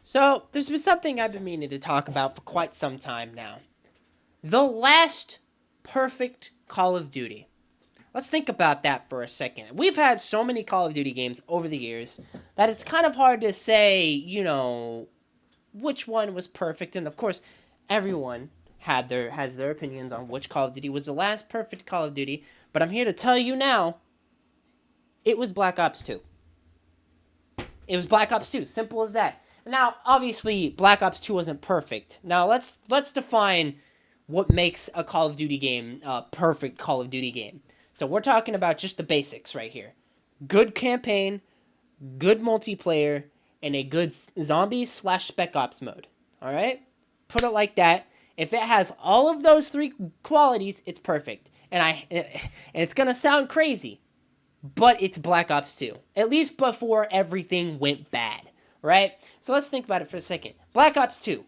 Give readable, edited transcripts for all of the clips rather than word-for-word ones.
So, there's been something I've been meaning to talk about for quite some time now. The last perfect Call of Duty. Let's think about that for a second. We've had so many Call of Duty games over the years that it's kind of hard to say, which one was perfect. And of course, everyone has their opinions on which Call of Duty was the last perfect Call of Duty. But I'm here to tell you now, it was Black Ops 2. It was Black Ops 2. Simple as that. Now, obviously, Black Ops 2 wasn't perfect. Now, let's define what makes a Call of Duty game a perfect Call of Duty game. So we're talking about just the basics right here. Good campaign, good multiplayer, and a good zombie slash spec ops mode. All right? Put it like that. If it has all of those three qualities, it's perfect. And it's going to sound crazy, but it's Black Ops 2. At least before everything went bad, right? So let's think about it for a second. Black Ops 2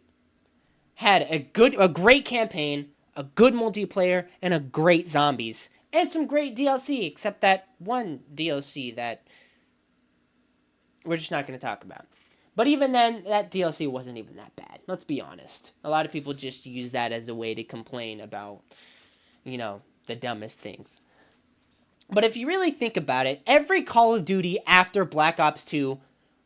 had a great campaign, a good multiplayer, and a great zombies, and some great DLC, except that one DLC that we're just not going to talk about. But even then, that DLC wasn't even that bad. Let's be honest. A lot of people just use that as a way to complain about, the dumbest things. But if you really think about it, every Call of Duty after Black Ops 2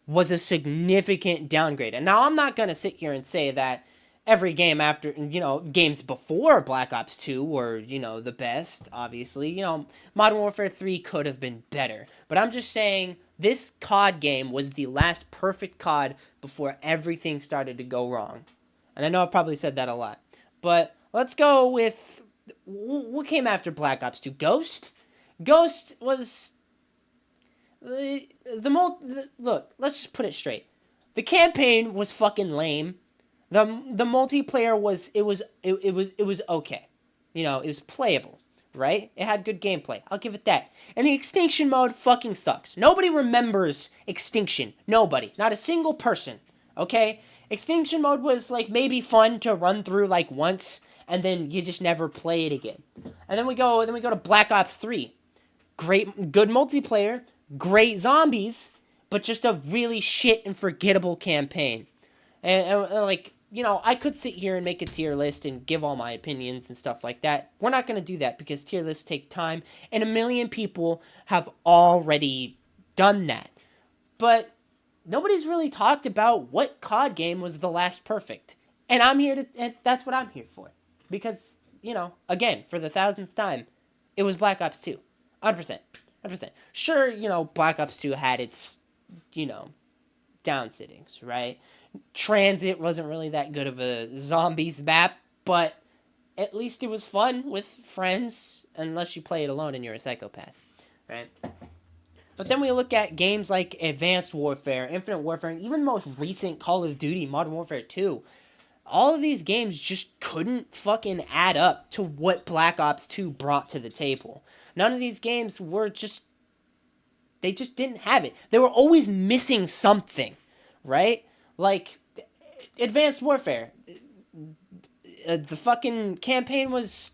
was a significant downgrade. And now I'm not going to sit here and say that every game after, games before Black Ops 2 were, the best, obviously. Modern Warfare 3 could have been better. But I'm just saying this COD game was the last perfect COD before everything started to go wrong. And I know I've probably said that a lot. But let's go with what came after Black Ops 2? Ghost? Ghost was look. Let's just put it straight. The campaign was fucking lame. The multiplayer was okay. It was playable, right? It had good gameplay. I'll give it that. And the extinction mode fucking sucks. Nobody remembers extinction. Nobody. Not a single person. Okay? Extinction mode was like maybe fun to run through like once and then you just never play it again. And then we go to Black Ops 3. Good multiplayer, great zombies, but just a really shit and forgettable campaign. And I could sit here and make a tier list and give all my opinions and stuff like that. We're not going to do that because tier lists take time, and a million people have already done that. But nobody's really talked about what COD game was the last perfect. And that's what I'm here for. Because, again, for the thousandth time, it was Black Ops 2. 100%. 100%. Sure, Black Ops 2 had its, down sittings, right? Transit wasn't really that good of a zombies map, but at least it was fun with friends, unless you play it alone and you're a psychopath, right? But then we look at games like Advanced Warfare, Infinite Warfare, and even the most recent Call of Duty, Modern Warfare 2. All of these games just couldn't fucking add up to what Black Ops 2 brought to the table. None of these games they just didn't have it. They were always missing something, right? Like, Advanced Warfare. The fucking campaign it was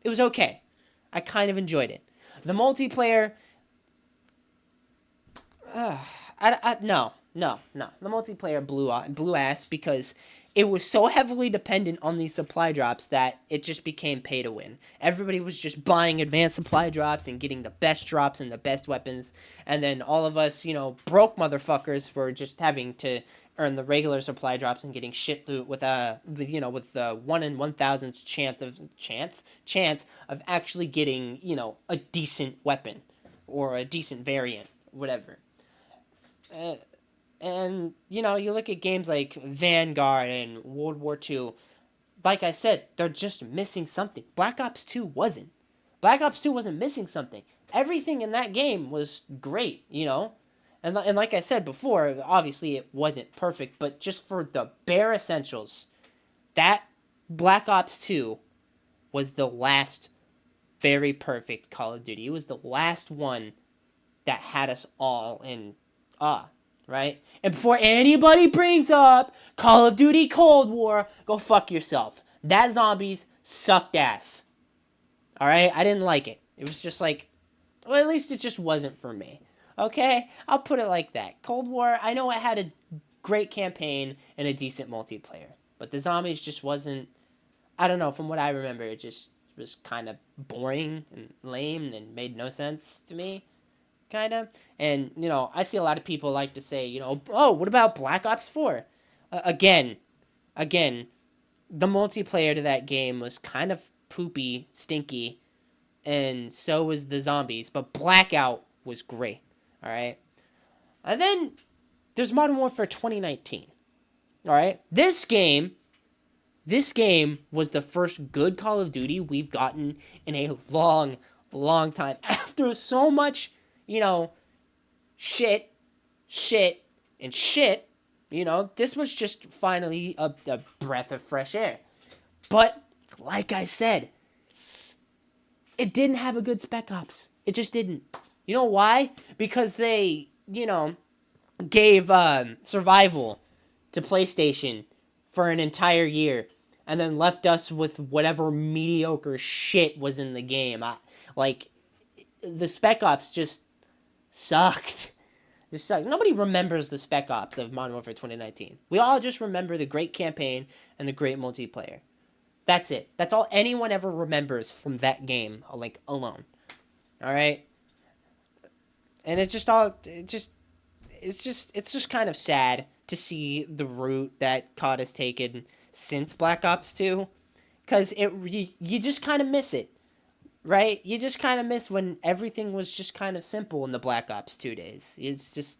okay. I kind of enjoyed it. The multiplayer, no. The multiplayer blew ass because it was so heavily dependent on these supply drops that it just became pay to win. Everybody was just buying advanced supply drops and getting the best drops and the best weapons. And then all of us, broke motherfuckers were just having to earn the regular supply drops and getting shit loot with the 1 in 1,000th chance of actually getting, a decent weapon or a decent variant, whatever. And, you look at games like Vanguard and World War II, like I said, they're just missing something. Black Ops 2 wasn't. Black Ops 2 wasn't missing something. Everything in that game was great, And like I said before, obviously it wasn't perfect, but just for the bare essentials, that Black Ops 2 was the last very perfect Call of Duty. It was the last one that had us all in awe. Right? And before anybody brings up Call of Duty Cold War, go fuck yourself. That zombies sucked ass. Alright? I didn't like it. It was just like, well, at least it just wasn't for me. Okay? I'll put it like that. Cold War, I know it had great campaign and a decent multiplayer. But the zombies just wasn't, I don't know, from what I remember, it just was kind of boring and lame and made no sense to me, kind of. And, I see a lot of people like to say, oh, what about Black Ops 4? Again, the multiplayer to that game was kind of poopy, stinky, and so was the zombies, but Blackout was great, all right? And then there's Modern Warfare 2019, all right? This game was the first good Call of Duty we've gotten in a long, long time. After so much, shit, and shit, this was just finally a breath of fresh air. But, like I said, it didn't have a good Spec Ops. It just didn't. You know why? Because they, gave survival to PlayStation for an entire year and then left us with whatever mediocre shit was in the game. The Spec Ops just sucked. Just sucked. Nobody remembers the Spec Ops of Modern Warfare 2019. We all just remember the great campaign and the great multiplayer. That's it. That's all anyone ever remembers from that game, alone. All right? And it's just kind of sad to see the route that COD has taken since Black Ops 2, because you just kind of miss it, right? You just kind of miss when everything was just kind of simple in the Black Ops 2 days. It's just,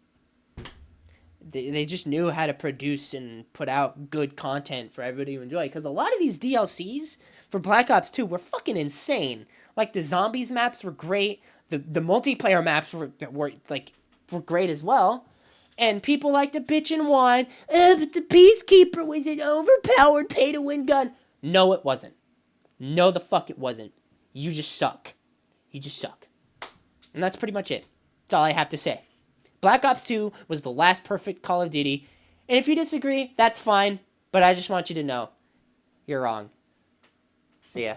they just knew how to produce and put out good content for everybody to enjoy, because a lot of these DLCs for Black Ops 2 were fucking insane. Like, the zombies maps were great, the multiplayer maps were great as well. And people like to bitch and whine, but the Peacekeeper was an overpowered pay-to-win gun. No, it wasn't. No, the fuck it wasn't. You just suck. You just suck. And that's pretty much it. That's all I have to say. Black Ops 2 was the last perfect Call of Duty. And if you disagree, that's fine. But I just want you to know, you're wrong. See ya.